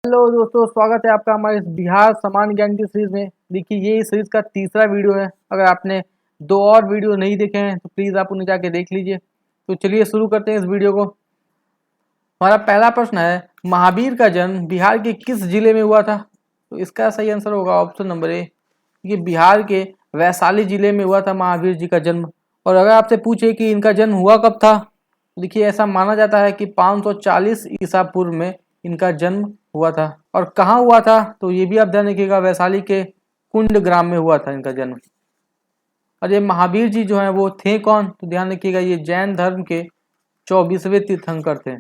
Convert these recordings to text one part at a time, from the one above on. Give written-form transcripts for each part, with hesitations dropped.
Hello दोस्तों, स्वागत है आपका हमारे इस बिहार सामान्य ज्ञान की सीरीज में। देखिए, ये इस सीरीज का तीसरा वीडियो है। अगर आपने दो और वीडियो नहीं देखे हैं तो प्लीज़ आप उन्हें जाके देख लीजिए। तो चलिए शुरू करते हैं इस वीडियो को। हमारा पहला प्रश्न है, महावीर का जन्म बिहार के किस जिले में हुआ था? तो इसका सही आंसर होगा ऑप्शन नंबर ए। ये बिहार के वैशाली जिले में हुआ था महावीर जी का जन्म। और अगर आपसे पूछे कि इनका जन्म हुआ कब था, तो देखिए ऐसा माना जाता है कि 540 ईसा पूर्व में इनका जन्म हुआ था। और कहाँ हुआ था, तो ये भी आप ध्यान रखिएगा, वैशाली के कुंड ग्राम में हुआ था इनका जन्म। और ये महावीर जी जो हैं वो थे कौन, तो ध्यान रखिएगा, ये जैन धर्म के 24वें तीर्थंकर थे।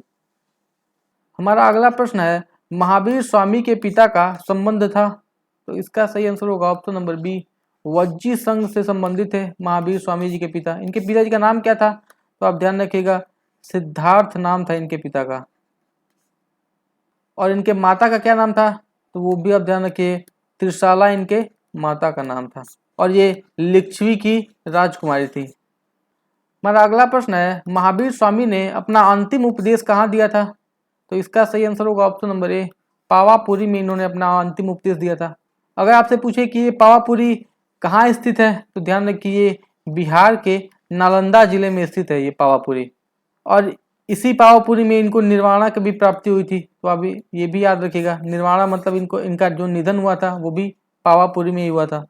हमारा अगला प्रश्न है, महावीर स्वामी के पिता का संबंध था? तो इसका सही आंसर होगा ऑप्शन नंबर बी, वज्जी संघ से संबंधित है महावीर स्वामी जी के पिता। इनके पिताजी का नाम क्या था, तो आप ध्यान रखिएगा, सिद्धार्थ नाम था इनके पिता का। और इनके माता का क्या नाम था, तो वो भी आप ध्यान रखिए, त्रिशाला इनके माता का नाम था। और ये लिच्छवी की राजकुमारी थी। हमारा अगला प्रश्न है, महावीर स्वामी ने अपना अंतिम उपदेश कहाँ दिया था? तो इसका सही आंसर होगा ऑप्शन नंबर ए, पावापुरी में इन्होंने अपना अंतिम उपदेश दिया था। अगर आपसे पूछे कि ये पावापुरी कहाँ स्थित है, तो ध्यान रखिए, ये बिहार के नालंदा जिले में स्थित है ये पावापुरी। और इसी पावापुरी में इनको निर्वाणा की भी प्राप्ति हुई थी। तो अभी ये भी याद रखिएगा, निर्वाणा मतलब इनका जो निधन हुआ था वो भी पावापुरी में ही हुआ था।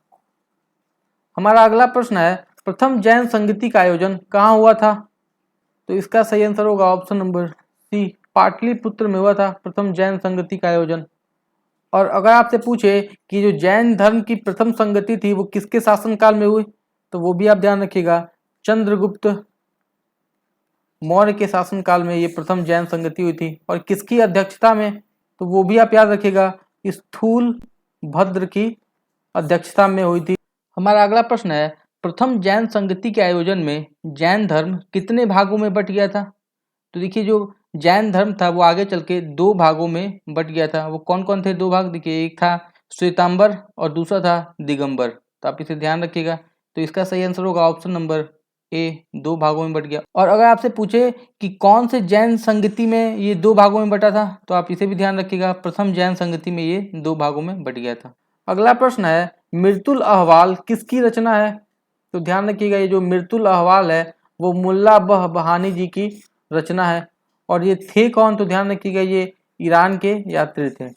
हमारा अगला प्रश्न है, प्रथम जैन संगीति का आयोजन कहाँ हुआ था? तो इसका सही आंसर होगा ऑप्शन नंबर सी, पाटलिपुत्र में हुआ था प्रथम जैन संगति का आयोजन। और अगर आपसे पूछे कि जो जैन धर्म की प्रथम संगति थी वो किसके शासनकाल में हुई, तो वो भी आप ध्यान रखिएगा, चंद्रगुप्त मौर्य के शासनकाल में ये प्रथम जैन संगति हुई थी। और किसकी अध्यक्षता में, तो वो भी आप याद रखिएगा, स्थूल भद्र की अध्यक्षता में हुई थी। हमारा अगला प्रश्न है, प्रथम जैन संगति के आयोजन में जैन धर्म कितने भागों में बट गया था? तो देखिए, जो जैन धर्म था वो आगे चल के दो भागों में बट गया था। वो कौन कौन थे दो भाग, देखिए, एक था श्वेतांबर और दूसरा था दिगंबर। तो आप इसे ध्यान रखिएगा। तो इसका सही आंसर होगा ऑप्शन नंबर ए, दो भागों में बट गया। और अगर आपसे पूछे कि कौन से जैन संगति में ये दो भागों में बटा था, तो आप इसे भी ध्यान रखिएगा, प्रथम जैन संगति में ये दो भागों में बट गया था। अगला प्रश्न है, मृतुल अहवाल किसकी रचना है? तो ध्यान रखिएगा, ये जो मृतुल अहवाल है वो मुल्ला बहानी जी की रचना है। और ये थे कौन, तो ध्यान रखिएगा, ये ईरान के यात्री थे।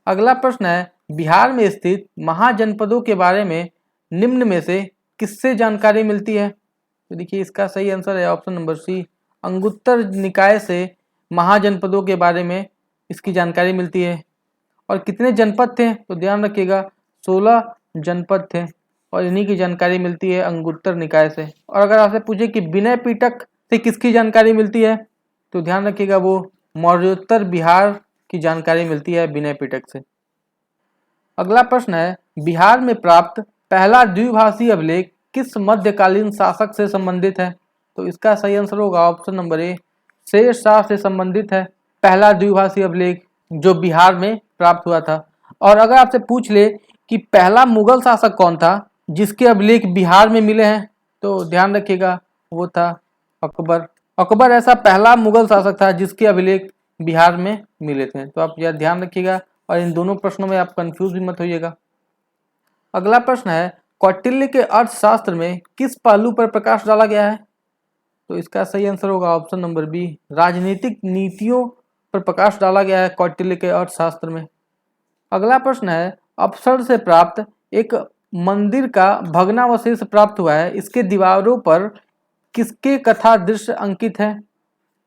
अगला प्रश्न है, बिहार में स्थित महाजनपदों के बारे में निम्न में से किससे जानकारी मिलती है? तो देखिए, इसका सही आंसर है ऑप्शन नंबर सी, अंगुत्तर निकाय से महाजनपदों के बारे में इसकी जानकारी मिलती है। और कितने जनपद थे, तो ध्यान रखिएगा, 16 जनपद थे। और इन्हीं की जानकारी मिलती है अंगुत्तर निकाय से। और अगर आपसे पूछे कि विनय पिटक से किसकी जानकारी मिलती है, तो ध्यान रखिएगा, वो मौर्योत्तर बिहार की जानकारी मिलती है विनय पिटक से। अगला प्रश्न है, बिहार में प्राप्त पहला द्विभाषी अभिलेख किस मध्यकालीन शासक से संबंधित है? तो इसका सही आंसर होगा option number A, Sher Shah से संबंधित है पहला द्विभाषी अभिलेख जो बिहार में प्राप्त हुआ था। और अगर आपसे पूछ ले कि पहला मुगल शासक कौन था जिसके अभिलेख बिहार में मिले हैं, तो ध्यान रखिएगा, वो था अकबर। अकबर ऐसा पहला मुगल शासक था जिसके अभिलेख बिहार में मिले थे। तो आप यह ध्यान रखिएगा और इन दोनों प्रश्नों में आप कंफ्यूज भी मत होइएगा। अगला प्रश्न है, कौटिल्य के अर्थशास्त्र में किस पहलू पर प्रकाश डाला गया है? तो इसका सही आंसर होगा ऑप्शन नंबर बी, राजनीतिक नीतियों पर प्रकाश डाला गया है कौटिल्य के अर्थशास्त्र में। अगला प्रश्न है, अप्सर से प्राप्त एक मंदिर का भग्नावशेष प्राप्त हुआ है, इसके दीवारों पर किसके कथा दृश्य अंकित है?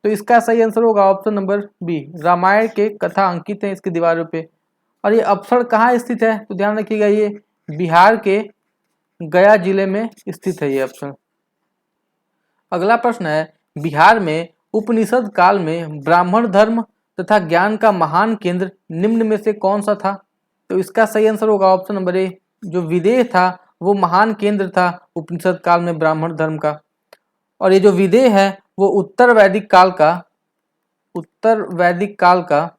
तो इसका सही आंसर होगा ऑप्शन नंबर बी, रामायण के कथा अंकित है इसकी दीवारों पे। और ये अप्सर कहाँ स्थित है, तो ध्यान रखिएगा, ये बिहार के गया जिले में स्थित है ये अप्सर। अगला प्रश्न है, बिहार में उपनिषद काल में ब्राह्मण धर्म तथा ज्ञान का महान केंद्र निम्न में से कौन सा था? तो इसका सही आंसर होगा ऑप्शन नंबर ए, जो विदेह था वो महान केंद्र था उपनिषद काल में ब्राह्मण धर्म का। और ये जो विदेह है वो उत्तर वैदिक काल का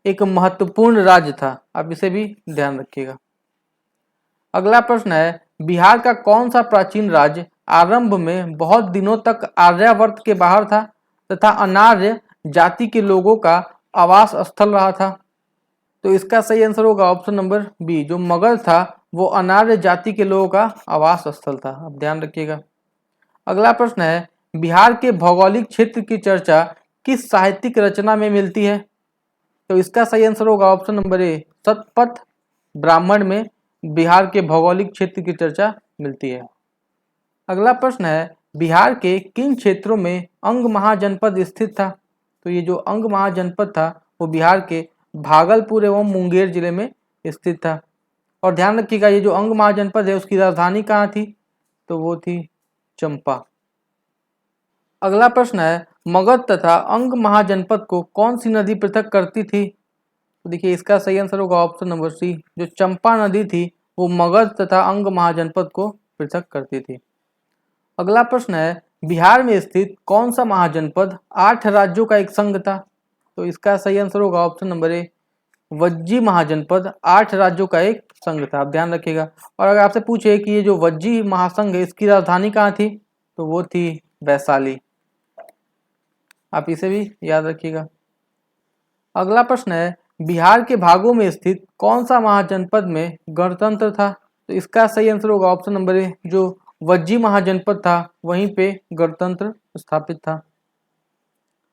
एक महत्वपूर्ण राज्य था। आप इसे भी ध्यान रखिएगा। अगला प्रश्न है, बिहार का कौन सा प्राचीन राज्य आरंभ में बहुत दिनों तक आर्यावर्त के बाहर था तथा अनार्य जाति के लोगों का आवास स्थल रहा था। तो इसका सही आंसर होगा ऑप्शन नंबर बी, जो मगध था वो अनार्य जाति के लोगों का आवास स्थल था। अब ध्यान रखिएगा। अगला प्रश्न है, बिहार के भौगोलिक क्षेत्र की चर्चा किस साहित्यिक रचना में मिलती है? तो इसका सही आंसर होगा option number A, Shatapatha Brahmana में बिहार के भौगोलिक क्षेत्र की चर्चा मिलती है। अगला प्रश्न है, बिहार के किन क्षेत्रों में अंग महाजनपद स्थित था? तो ये जो अंग महाजनपद था वो बिहार के भागलपुर एवं मुंगेर जिले में स्थित था। और ध्यान रखिएगा, ये जो अंग महाजनपद है उसकी राजधानी कहाँ थी? तो वो थी चंपा। अगला प्रश्न है, मगध तथा अंग महाजनपद को कौन सी नदी पृथक करती थी? तो देखिए इसका सही आंसर होगा ऑप्शन नंबर सी, जो चंपा नदी थी वो मगध तथा अंग महाजनपद को पृथक करती थी। अगला प्रश्न है, बिहार में स्थित कौन सा महाजनपद 8 राज्यों का एक संघ था? तो इसका सही आंसर होगा ऑप्शन नंबर ए, वज्जी महाजनपद 8 राज्यों का एक संघ था। आप ध्यान रखिएगा। और अगर आपसे पूछे कि ये जो वज्जी महासंघ है इसकी राजधानी कहाँ थी? तो वो थी वैशाली। आप इसे भी याद रखिएगा। अगला प्रश्न है, बिहार के भागों में स्थित कौन सा महाजनपद में गणतंत्र था? तो इसका सही आंसर होगा ऑप्शन नंबर ए, जो वज्जी महाजनपद था वहीं पे गणतंत्र स्थापित था।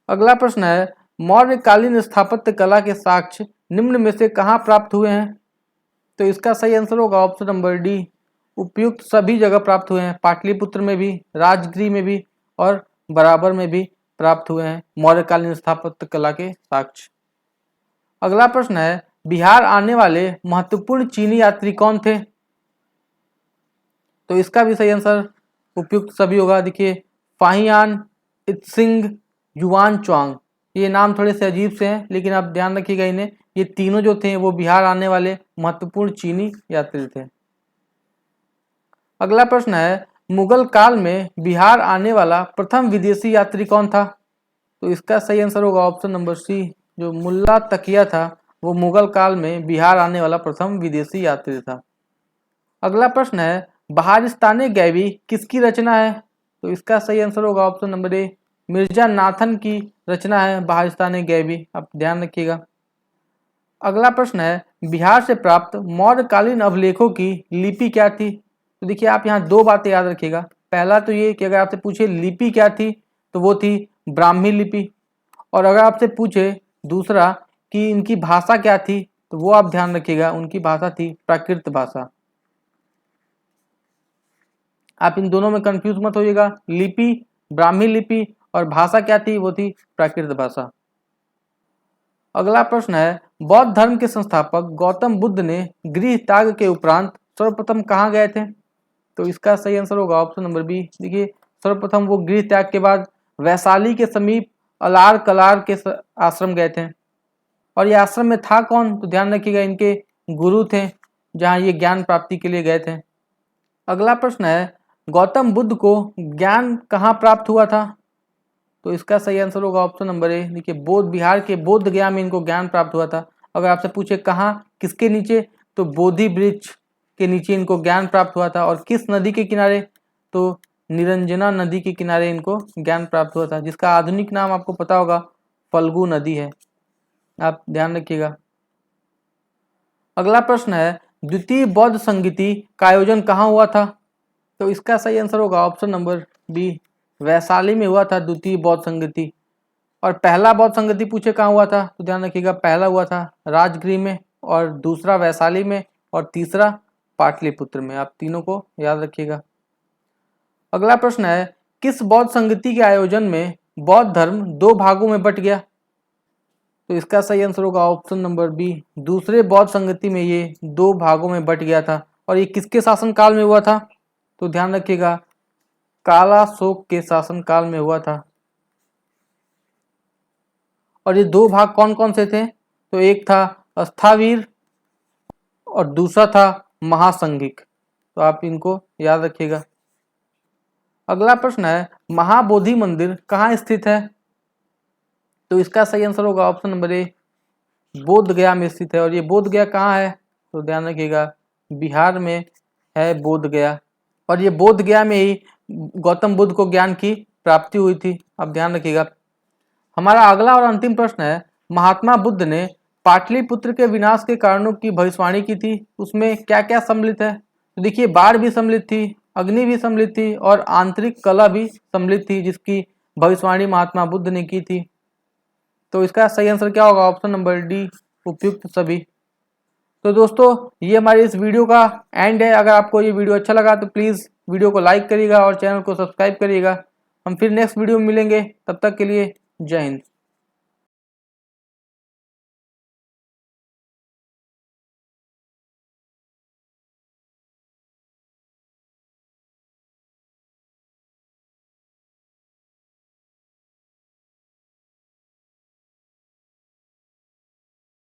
अगला प्रश्न है, मौर्यकालीन स्थापत्य कला के साक्ष्य निम्न में से कहाँ प्राप्त हुए हैं? तो इसका सही आंसर होगा ऑप्शन नंबर डी, उपयुक्त सभी जगह प्राप्त हुए हैं। पाटलिपुत्र में भी, राजगृह में भी और बराबर में भी प्राप्त हुए हैं मौर्यकालीन स्थापत्य कला के साक्ष्य। अगला प्रश्न है, बिहार आने वाले महत्वपूर्ण चीनी यात्री कौन थे? तो इसका भी सही आंसर उपयुक्त सभी होगा। देखिए, फाहियान, इत्सिंग, युआन च्वांग, ये नाम थोड़े से अजीब से हैं लेकिन आप ध्यान रखिएगा इन्हें। ये तीनों जो थे वो बिहार आने वाले महत्वपूर्ण चीनी यात्री थे। अगला प्रश्न है, मुगल काल में बिहार आने वाला प्रथम विदेशी यात्री कौन था? तो इसका सही आंसर होगा ऑप्शन नंबर सी, जो मुल्ला तकिया था वो मुगल काल में बिहार आने वाला प्रथम विदेशी यात्री था। अगला प्रश्न है, बहारिस्तान गैबी किसकी रचना है? तो इसका सही आंसर होगा option number A, Mirza Nathan की रचना है बहारिस्तान गैबी। आप ध्यान रखिएगा। अगला प्रश्न है, बिहार से प्राप्त मौर्यकालीन अभिलेखों की लिपि क्या थी? तो देखिए आप यहाँ दो बातें याद रखिएगा। पहला तो ये कि अगर आपसे पूछे लिपि क्या थी तो वो थी ब्राह्मी लिपि। और अगर आपसे पूछे दूसरा कि इनकी भाषा क्या थी तो वो आप ध्यान रखिएगा, उनकी भाषा थी प्राकृत भाषा। आप इन दोनों में कंफ्यूज मत होइएगा। लिपि ब्राह्मी लिपि और भाषा क्या थी? वो थी प्राकृत भाषा। अगला प्रश्न है, बौद्ध धर्म के संस्थापक गौतम बुद्ध ने गृह त्याग के उपरांत सर्वप्रथम कहाँ गए थे? तो इसका सही आंसर होगा ऑप्शन नंबर बी। देखिए, सर्वप्रथम वो गृह त्याग के बाद वैशाली के समीप अलार कलार के आश्रम गए थे। और ये आश्रम में था कौन? तो ध्यान रखिएगा, इनके गुरु थे जहाँ ये ज्ञान प्राप्ति के लिए गए थे। अगला प्रश्न है, गौतम बुद्ध को ज्ञान कहाँ प्राप्त हुआ था? तो इसका सही आंसर होगा ऑप्शन नंबर ए। देखिए, बोध बिहार के बोध गया में इनको ज्ञान प्राप्त हुआ था। अगर आपसे पूछे कहाँ, किसके नीचे, तो बोधि वृक्ष के नीचे इनको ज्ञान प्राप्त हुआ था। और किस नदी के किनारे? तो निरंजना नदी के किनारे इनको ज्ञान प्राप्त हुआ था, जिसका आधुनिक नाम आपको पता होगा फल्गु नदी है। आप ध्यान रखिएगा। अगला प्रश्न है, द्वितीय बौद्ध संगीति का आयोजन कहाँ हुआ था? तो इसका सही आंसर होगा ऑप्शन नंबर बी, वैशाली में हुआ था द्वितीय बौद्ध संगीति। और पहला बौद्ध संगीति पूछे कहाँ हुआ था तो ध्यान रखिएगा, पहला हुआ था राजगृह में, और दूसरा वैशाली में, और तीसरा पाटलिपुत्र में। आप तीनों को याद रखिएगा। अगला प्रश्न है, किस बौद्ध संगीति के आयोजन में बौद्ध धर्म दो भागों में बट गया? तो इसका सही आंसर होगा ऑप्शन नंबर बी, दूसरे बौद्ध संगीति में ये दो भागों में बट गया था। और ये किसके शासनकाल में हुआ था? तो ध्यान रखिएगा, कालाशोक के शासनकाल में हुआ था। और ये दो भाग कौन कौन से थे? तो एक था अस्थावीर और दूसरा था महासंघिक। तो आप इनको याद रखिएगा। अगला प्रश्न है, महाबोधि मंदिर कहाँ स्थित है? तो इसका सही आंसर होगा ऑप्शन नंबर ए, बोध गया में स्थित है। और ये बोध गया कहाँ है? तो ध्यान रखिएगा, बिहार में है बोध गया। और ये बोध गया में ही गौतम बुद्ध को ज्ञान की प्राप्ति हुई थी। अब ध्यान रखिएगा। हमारा अगला और अंतिम प्रश्न है, महात्मा बुद्ध ने पाटलिपुत्र के विनाश के कारणों की भविष्यवाणी की थी, उसमें क्या क्या सम्मिलित है? तो देखिए, बाढ़ भी सम्मिलित थी, अग्नि भी सम्मिलित थी और आंतरिक कला भी सम्मिलित थी, जिसकी भविष्यवाणी महात्मा बुद्ध ने की थी। तो इसका सही आंसर क्या होगा? ऑप्शन नंबर डी, उपयुक्त सभी। तो दोस्तों, ये हमारी इस वीडियो का एंड है। अगर आपको ये वीडियो अच्छा लगा तो प्लीज़ वीडियो को लाइक करिएगा और चैनल को सब्सक्राइब करिएगा। हम फिर नेक्स्ट वीडियो में मिलेंगे, तब तक के लिए जय हिंद।